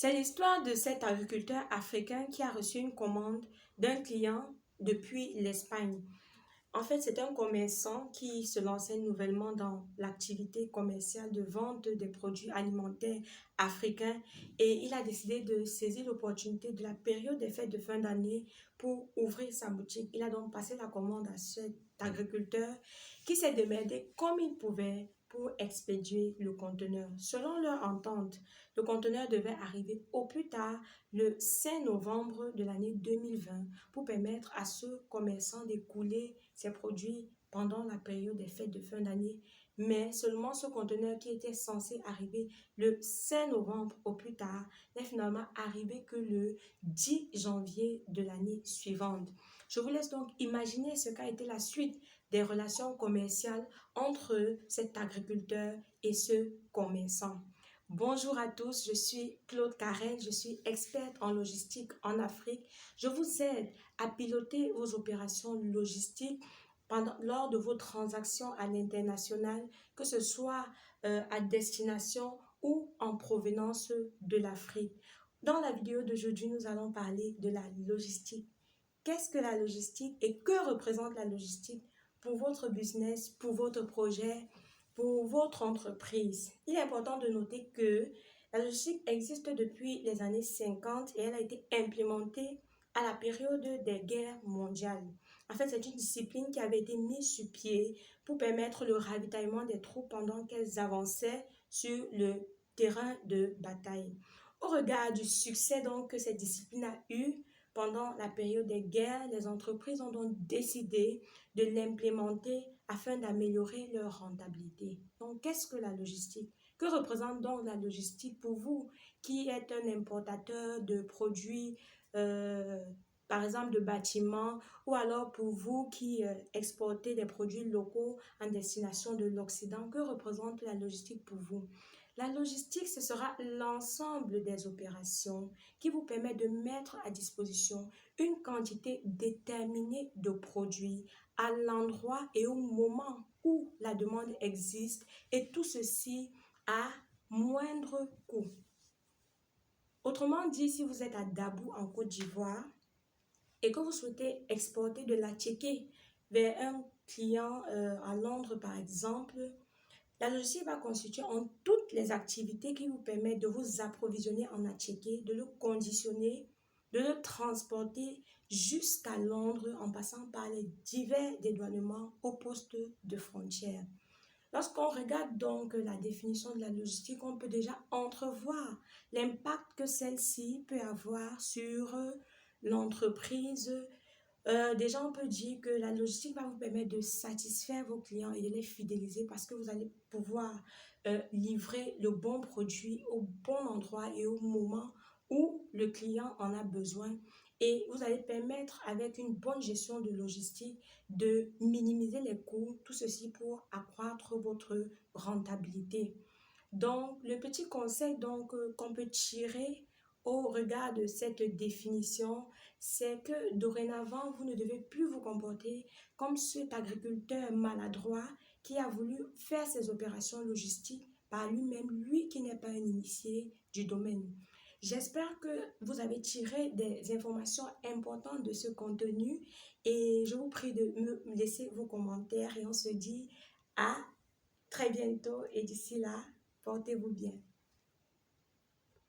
C'est l'histoire de cet agriculteur africain qui a reçu une commande d'un client depuis l'Espagne. En fait, c'est un commerçant qui se lançait nouvellement dans l'activité commerciale de vente des produits alimentaires africains et il a décidé de saisir l'opportunité de la période des fêtes de fin d'année pour ouvrir sa boutique. Il a donc passé la commande à cet agriculteur qui s'est démerdé comme il pouvait pour expédier le conteneur. Selon leur entente, le conteneur devait arriver au plus tard le 5 novembre de l'année 2020 pour permettre à ce commerçant d'écouler ses produits pendant la période des fêtes de fin d'année. Mais seulement ce conteneur qui était censé arriver le 5 novembre au plus tard n'est finalement arrivé que le 10 janvier de l'année suivante. Je vous laisse donc imaginer ce qu'a été la suite des relations commerciales entre cet agriculteur et ce commerçant. Bonjour à tous, je suis Claude Carrel, je suis experte en logistique en Afrique. Je vous aide à piloter vos opérations logistiques lors de vos transactions à l'international, que ce soit à destination ou en provenance de l'Afrique. Dans la vidéo d'aujourd'hui, nous allons parler de la logistique. Qu'est-ce que la logistique et que représente la logistique pour votre business, pour votre projet, pour votre entreprise? Il est important de noter que la logistique existe depuis les années 50 et elle a été implémentée à la période des guerres mondiales. En fait, c'est une discipline qui avait été mise sur pied pour permettre le ravitaillement des troupes pendant qu'elles avançaient sur le terrain de bataille. Au regard du succès donc que cette discipline a eu pendant la période des guerres, les entreprises ont donc décidé de l'implémenter afin d'améliorer leur rentabilité. Donc, qu'est-ce que la logistique? Que représente donc la logistique pour vous qui êtes un importateur de produits, par exemple de bâtiments, ou alors pour vous qui exportez des produits locaux en destination de l'Occident? Que représente la logistique pour vous? La logistique, ce sera l'ensemble des opérations qui vous permet de mettre à disposition une quantité déterminée de produits à l'endroit et au moment où la demande existe, et tout ceci à moindre coût. Autrement dit, si vous êtes à Dabou en Côte d'Ivoire et que vous souhaitez exporter de l'attiéké vers un client à Londres par exemple, la logistique va constituer en toutes les activités qui vous permettent de vous approvisionner en attiéké, de le conditionner, de le transporter jusqu'à Londres en passant par les divers dédouanements au poste de frontière. Lorsqu'on regarde donc la définition de la logistique, on peut déjà entrevoir l'impact que celle-ci peut avoir sur l'entreprise. Déjà, on peut dire que la logistique va vous permettre de satisfaire vos clients et de les fidéliser parce que vous allez pouvoir livrer le bon produit au bon endroit et au moment où le client en a besoin. Et vous allez permettre, avec une bonne gestion de logistique, de minimiser les coûts, tout ceci pour accroître votre rentabilité. Donc, le petit conseil qu'on peut tirer au regard de cette définition, c'est que dorénavant, vous ne devez plus vous comporter comme cet agriculteur maladroit qui a voulu faire ses opérations logistiques par lui-même, lui qui n'est pas un initié du domaine. J'espère que vous avez tiré des informations importantes de ce contenu et je vous prie de me laisser vos commentaires et on se dit à très bientôt et d'ici là, portez-vous bien.